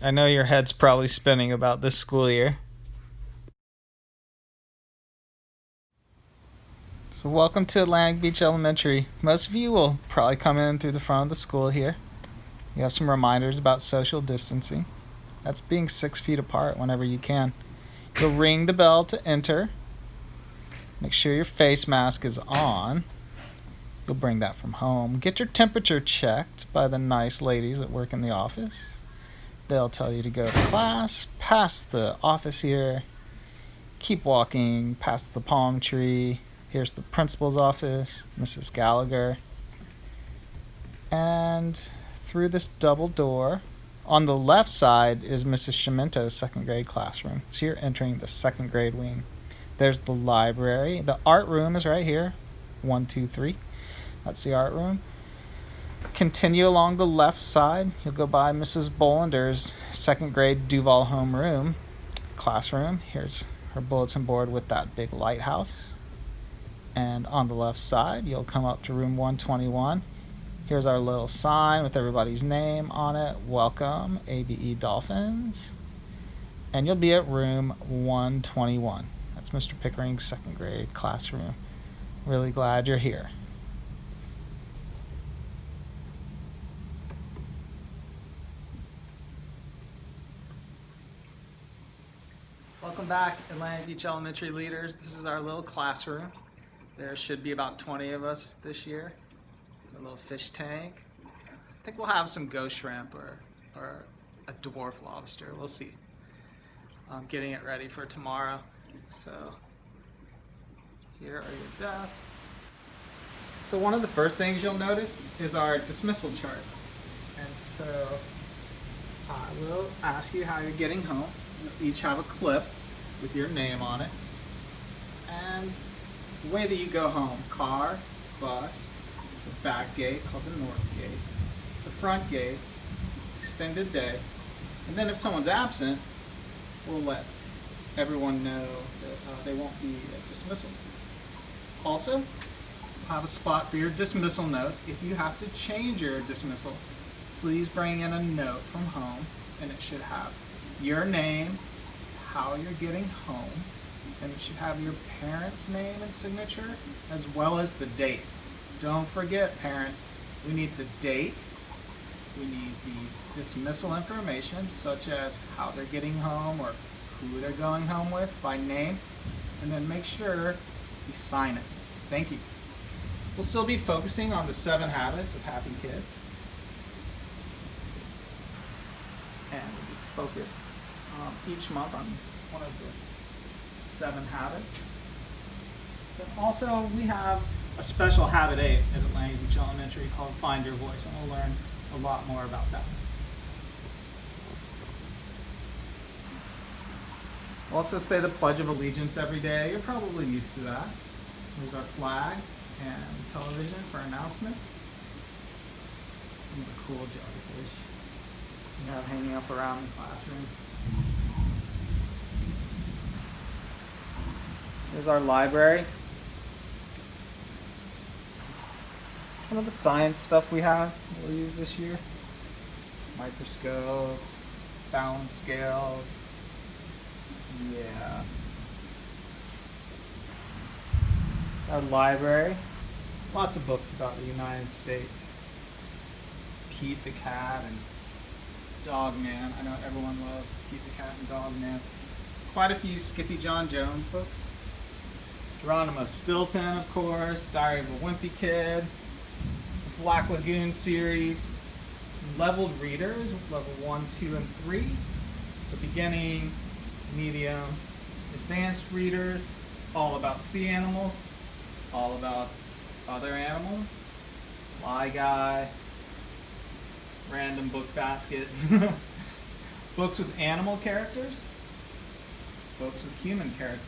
I know your head's probably spinning about this school year. So, welcome to Atlantic Beach Elementary. Most of you will probably come in through the front of the school here. You have some reminders about social distancing. That's being 6 feet apart whenever you can. You'll ring the bell to enter. Make sure your face mask is on. You'll bring that from home. Get your temperature checked by the nice ladies that work in the office. They'll tell you to go to class, past the office here, keep walking past the palm tree. Here's the principal's office, Mrs. Gallagher. And through this double door, on the left side is Mrs. Shimento's second grade classroom. So you're entering the second grade wing. There's the library. The art room is right here. 1, 2, 3. That's the art room. Continue along the left side. You'll go by Mrs. Bollander's second grade Duval homeroom classroom. Here's her bulletin board with that big lighthouse. And on the left side, you'll come up to room 121. Here's our little sign with everybody's name on it. Welcome, ABE Dolphins. And you'll be at room 121. That's Mr. Pickering's second grade classroom. Really glad you're here. Welcome back, Atlantic Beach Elementary leaders. This is our little classroom. There should be about 20 of us this year. It's a little fish tank. I think we'll have some ghost shrimp or a dwarf lobster. We'll see. I'm getting it ready for tomorrow. So here are your desks. So one of the first things you'll notice is our dismissal chart. And so I will ask you how you're getting home. You'll each have a clip with your name on it. And the way that you go home: car, bus, the back gate called the north gate, the front gate, extended day, and then if someone's absent, we'll let everyone know that they won't be at dismissal. Also, have a spot for your dismissal notes. If you have to change your dismissal, please bring in a note from home, and it should have your name, how you're getting home, and it should have your parents' name and signature, as well as the date. Don't forget, parents, we need the date, we need the dismissal information, such as how they're getting home or who they're going home with by name, and then make sure you sign it. Thank you. We'll still be focusing on the 7 habits of happy kids. And we'll be focused each month on one of the 7 habits. But also we have a special habit 8 at Atlantic Beach Elementary called Find Your Voice, and we'll learn a lot more about that. We'll also say the Pledge of Allegiance every day. You're probably used to that. There's our flag and television for announcements. Some of the cool jellyfish you have hanging up around the classroom. There's our library. Some of the science stuff we have we'll use this year: microscopes, balance scales. Yeah. Our library, lots of books about the United States. Pete the Cat and Dog Man. I know everyone loves Pete the Cat and Dog Man. Quite a few Skippy John Jones books. Geronimo Stilton, of course, Diary of a Wimpy Kid, the Black Lagoon series, leveled readers, level 1, 2, and 3. So beginning, medium, advanced readers, all about sea animals, all about other animals, Fly Guy, Random Book Basket, books with animal characters, books with human characters,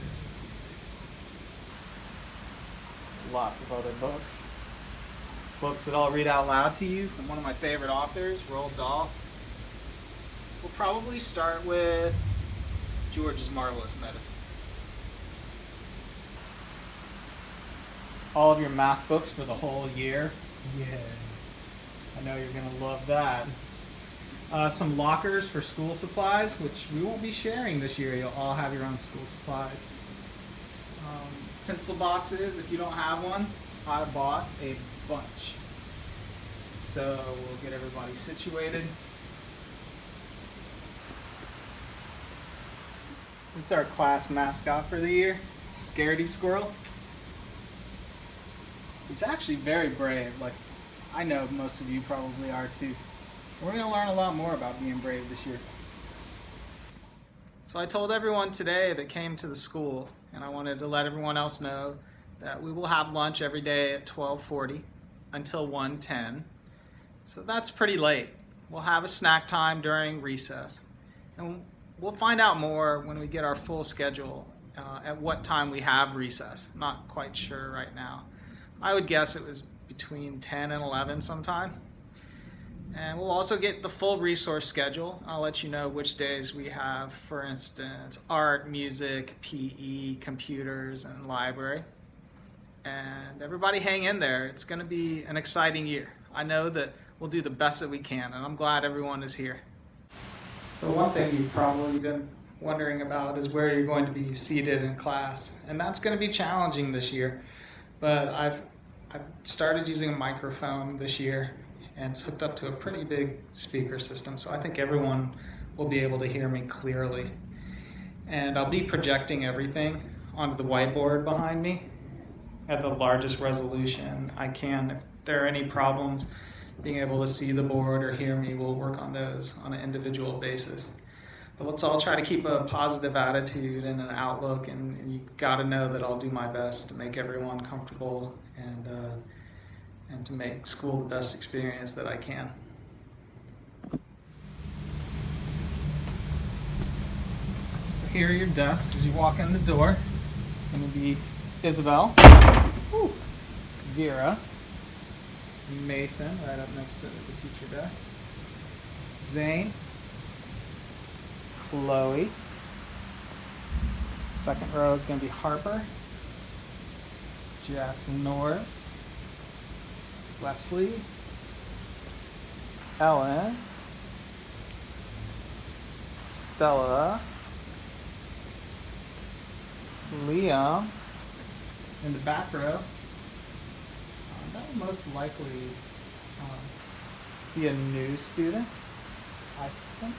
lots of other books, books that I'll read out loud to you from one of my favorite authors, Roald Dahl. We'll probably start with George's Marvelous Medicine. All of your math books for the whole year. Yeah. I know you're going to love that. some lockers for school supplies, which we won't be sharing this year. You'll all have your own school supplies. Pencil boxes, if you don't have one, I bought a bunch. So we'll get everybody situated. This is our class mascot for the year, Scaredy Squirrel. He's actually very brave. Like, I know most of you probably are too. We're going to learn a lot more about being brave this year. So I told everyone today that came to the school, and I wanted to let everyone else know that we will have lunch every day at 12:40 until 1:10. So that's pretty late. We'll have a snack time during recess. And we'll find out more when we get our full schedule at what time we have recess. I'm not quite sure right now. I would guess it was between 10 and 11 sometime. And we'll also get the full resource schedule. I'll let you know which days we have, for instance, art, music, PE, computers, and library. And everybody hang in there. It's going to be an exciting year. I know that we'll do the best that we can, and I'm glad everyone is here. So one thing you've probably been wondering about is where you're going to be seated in class. And that's going to be challenging this year. But I've started using a microphone this year, and it's hooked up to a pretty big speaker system, so I think everyone will be able to hear me clearly. And I'll be projecting everything onto the whiteboard behind me at the largest resolution I can. If there are any problems being able to see the board or hear me, we'll work on those on an individual basis. But let's all try to keep a positive attitude and an outlook, and you got to know that I'll do my best to make everyone comfortable and to make school the best experience that I can. So here are your desks as you walk in the door. It's going to be Isabel, Vera, Mason right up next to the teacher desk, Zane, Chloe. Second row is going to be Harper, Jackson Norris, Wesley, Ellen, Stella, Liam. In the back row, that will most likely be a new student, I think.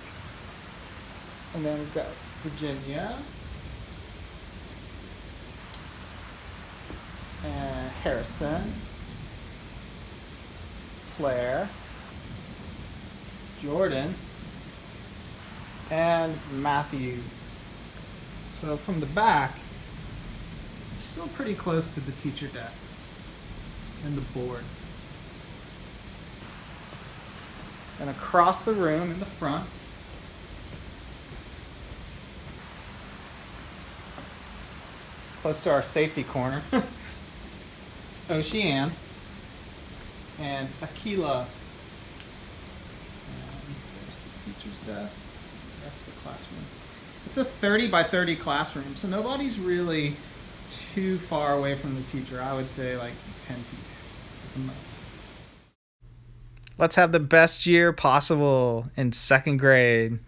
And then we've got Virginia and Harrison, Claire, Jordan, and Matthew. So from the back, you're still pretty close to the teacher desk and the board. And across the room in the front, close to our safety corner, it's Ocean and Aquila. And there's the teacher's desk, the rest of the classroom. It's a 30 by 30 classroom, so nobody's really too far away from the teacher. I would say like 10 feet at the most. Let's have the best year possible in second grade.